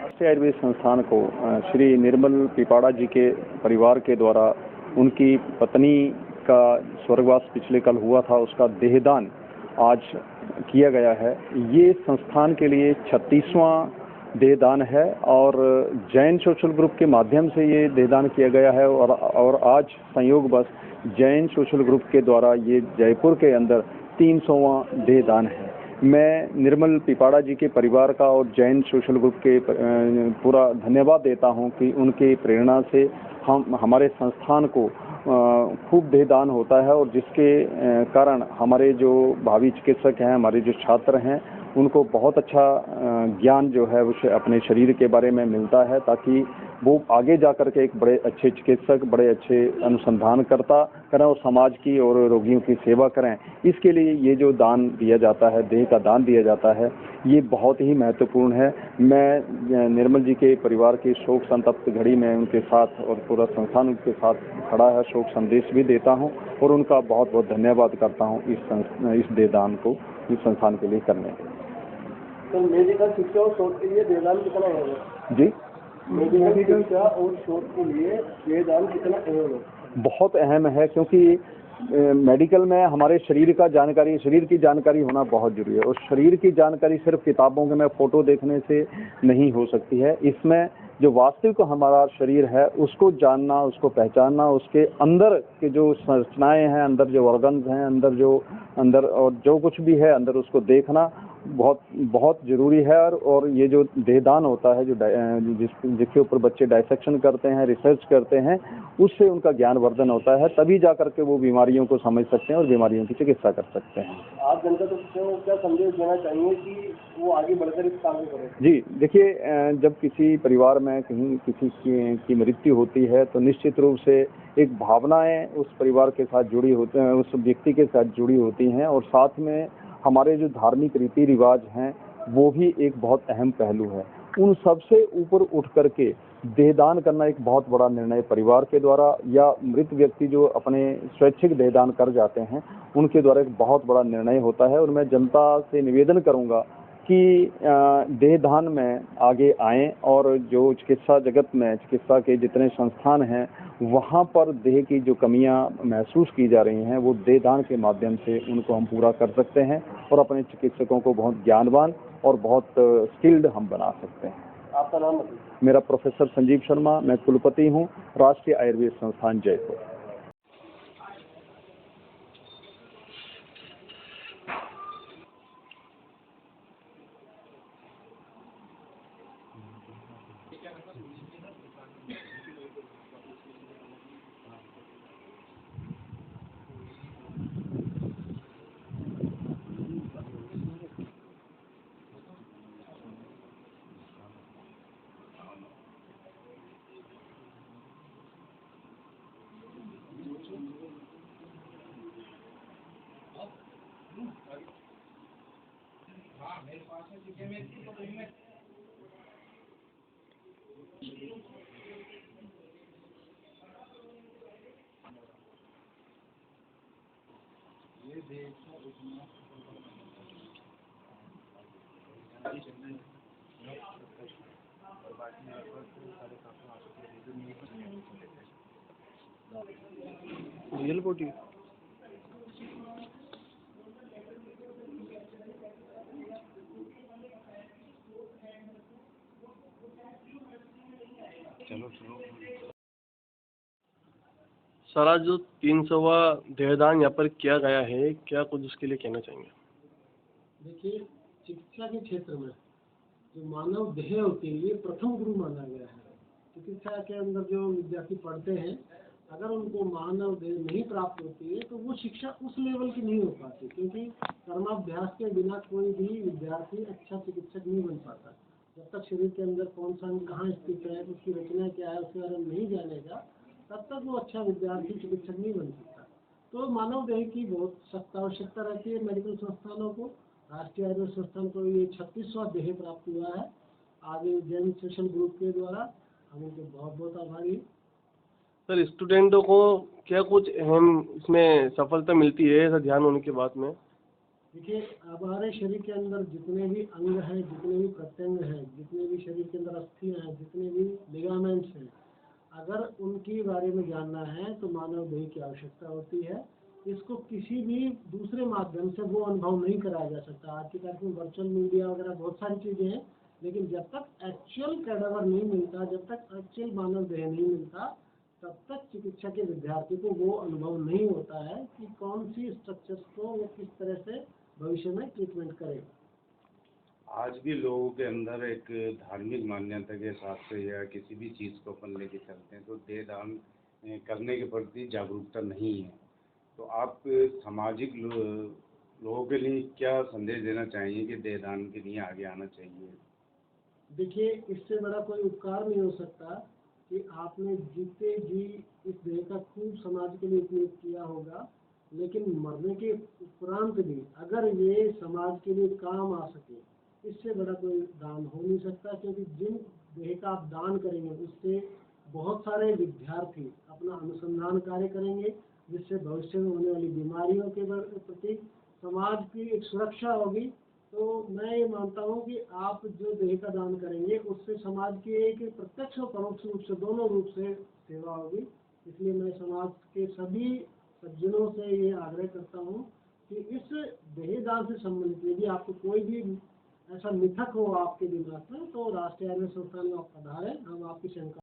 राष्ट्रीय आयुर्वेद संस्थान को श्री निर्मल पिपाड़ा जी के परिवार के द्वारा उनकी पत्नी का स्वर्गवास पिछले कल हुआ था, उसका देहदान आज किया गया है। ये संस्थान के लिए 36वां देहदान है और जैन सोशल ग्रुप के माध्यम से ये देहदान किया गया है और आज संयोगवश जैन सोशल ग्रुप के द्वारा ये जयपुर के अंदर 300वां देहदान है। मैं निर्मल पिपाड़ा जी के परिवार का और जैन सोशल ग्रुप के पूरा धन्यवाद देता हूं कि उनके प्रेरणा से हमारे संस्थान को खूब देहदान होता है और जिसके कारण हमारे जो भावी चिकित्सक हैं, हमारे जो छात्र हैं, उनको बहुत अच्छा ज्ञान जो है उसे अपने शरीर के बारे में मिलता है ताकि वो आगे जाकर के एक बड़े अच्छे चिकित्सक, बड़े अच्छे अनुसंधानकर्ता करें और समाज की और रोगियों की सेवा करें। इसके लिए ये जो दान दिया जाता है, देह का दान दिया जाता है, ये बहुत ही महत्वपूर्ण है। मैं निर्मल जी के परिवार की शोक संतप्त घड़ी में उनके साथ और पूरा संस्थान उनके साथ खड़ा है, शोक संदेश भी देता हूँ और उनका बहुत बहुत धन्यवाद करता हूँ इस देहदान को इस संस्थान के लिए करने के। तो मेडिकल शिक्षा और शोध के लिए देहदान कितना है? जी, मेडिकल शिक्षा और शोध के लिए देहदान कितना अहम है? बहुत अहम है क्योंकि मेडिकल में हमारे शरीर की जानकारी होना बहुत जरूरी है और शरीर की जानकारी सिर्फ किताबों में फोटो देखने से नहीं हो सकती है। इसमें जो वास्तविक हमारा शरीर है उसको जानना, उसको पहचानना, उसके अंदर के जो संरचनाएं हैं, अंदर जो ऑर्गन्स हैं, अंदर और जो कुछ भी है अंदर, उसको देखना बहुत जरूरी है। और ये जो देहदान होता है, जो जिसके ऊपर बच्चे डायसेक्शन करते हैं, रिसर्च करते हैं, उससे उनका ज्ञानवर्धन होता है, तभी जा करके वो बीमारियों को समझ सकते हैं और बीमारियों की चिकित्सा कर सकते हैं। आप जनता को क्या संदेश देना चाहिए कि वो आगे बढ़कर इस काम को करें? जी देखिए, जब किसी परिवार में कहीं किसी की मृत्यु होती है तो निश्चित रूप से एक भावनाएं उस परिवार के साथ जुड़ी होती हैं, उस व्यक्ति के साथ जुड़ी होती हैं और साथ में हमारे जो धार्मिक रीति रिवाज हैं वो भी एक बहुत अहम पहलू है। उन सबसे ऊपर उठ करके देहदान करना एक बहुत बड़ा निर्णय परिवार के द्वारा या मृत व्यक्ति जो अपने स्वैच्छिक देहदान कर जाते हैं उनके द्वारा एक बहुत बड़ा निर्णय होता है। और मैं जनता से निवेदन करूंगा कि देहदान में आगे आएं और जो चिकित्सा जगत में चिकित्सा के जितने संस्थान हैं वहाँ पर देह की जो कमियां महसूस की जा रही हैं वो देहदान के माध्यम से उनको हम पूरा कर सकते हैं और अपने चिकित्सकों को बहुत ज्ञानवान और बहुत स्किल्ड हम बना सकते हैं। आपका नाम? मेरा प्रोफेसर संजीव शर्मा, मैं कुलपति हूँ, राष्ट्रीय आयुर्वेद संस्थान जयपुर। रियल बोटी सर, आज जो 300वां देहदान यहाँ पर किया गया है, क्या कुछ उसके लिए कहना चाहेंगे? देखिए, चिकित्सा के क्षेत्र में जो मानव देह होती है ये प्रथम गुरु माना गया है। चिकित्सा के अंदर जो विद्यार्थी पढ़ते हैं अगर उनको मानव देह नहीं प्राप्त होती है तो वो शिक्षा उस लेवल की नहीं हो पाती, क्योंकि कर्माभ्यास के बिना कोई भी विद्यार्थी अच्छा चिकित्सक नहीं बन पाता। जब तक शरीर के अंदर कौन सा अंग कहाँ स्थित है, उसकी रचना क्या है, उसके बारे में नहीं जानेगा, तब तक वो अच्छा विद्यार्थी चिकित्सक नहीं बन सकता। तो मानव देह की बहुत सख्त आवश्यकता रहती है मेडिकल संस्थानों को। राष्ट्रीय आयुर्वेद संस्थान को ये 36वां देह प्राप्त हुआ है आगे जैन सोशल ग्रुप के द्वारा। हम उनके बहुत बहुत आभारी हैं। सर स्टूडेंटों को क्या कुछ अहम इसमें सफलता मिलती है ऐसा ध्यान होने के बाद में? देखिए, हमारे शरीर के अंदर जितने भी अंग हैं, जितने भी प्रत्यंग हैं, जितने भी शरीर के अंदर अस्थियां हैं, जितने भी लिगामेंट्स हैं, अगर उनके बारे में जानना है तो मानव देह की आवश्यकता होती है। इसको किसी भी दूसरे माध्यम से वो अनुभव नहीं कराया जा सकता। आज के तारीख में वर्चुअल मीडिया वगैरह बहुत सारी चीज़ें हैं, लेकिन जब तक एक्चुअल कैडावर नहीं मिलता, जब तक एक्चुअल मानव देह नहीं मिलता, तब तक चिकित्सा के विद्यार्थी को वो अनुभव नहीं होता है कि कौन सी स्ट्रक्चर्स को वो किस तरह से भविष्य में ट्रीटमेंट करेगा। आज भी लोगों के अंदर एक धार्मिक मान्यता के हिसाब से या किसी भी चीज़ को अपन लेके चलते हैं तो देह दान करने के प्रति जागरूकता नहीं है। तो आप सामाजिक लोगों के लिए क्या संदेश देना चाहिए कि देह दान के लिए आगे आना चाहिए? देखिए, इससे बड़ा कोई उपकार नहीं हो सकता कि आपने जीते जी इस देह का खूब समाज के लिए उपयोग किया होगा, लेकिन मरने के उपरांत भी अगर ये समाज के लिए काम आ सके, इससे बड़ा कोई दान हो नहीं सकता। क्योंकि जिन देह का आप दान करेंगे उससे बहुत सारे विद्यार्थी अपना अनुसंधान कार्य करेंगे, जिससे भविष्य में होने वाली बीमारियों के प्रति समाज की एक सुरक्षा होगी। तो मैं ये मानता हूँ कि आप जो देह का दान करेंगे उससे समाज की एक प्रत्यक्ष और परोक्ष रूप से, दोनों रूप से सेवा होगी। इसलिए मैं समाज के सभी सज्जनों से ये आग्रह करता हूँ कि इस देह दान से संबंधित यदि आपको कोई भी ऐसा मिथक हो आपके दिमाग में, तो राष्ट्रीय आयुर्वेद संस्थान में आप पधारें, हम आपकी शंका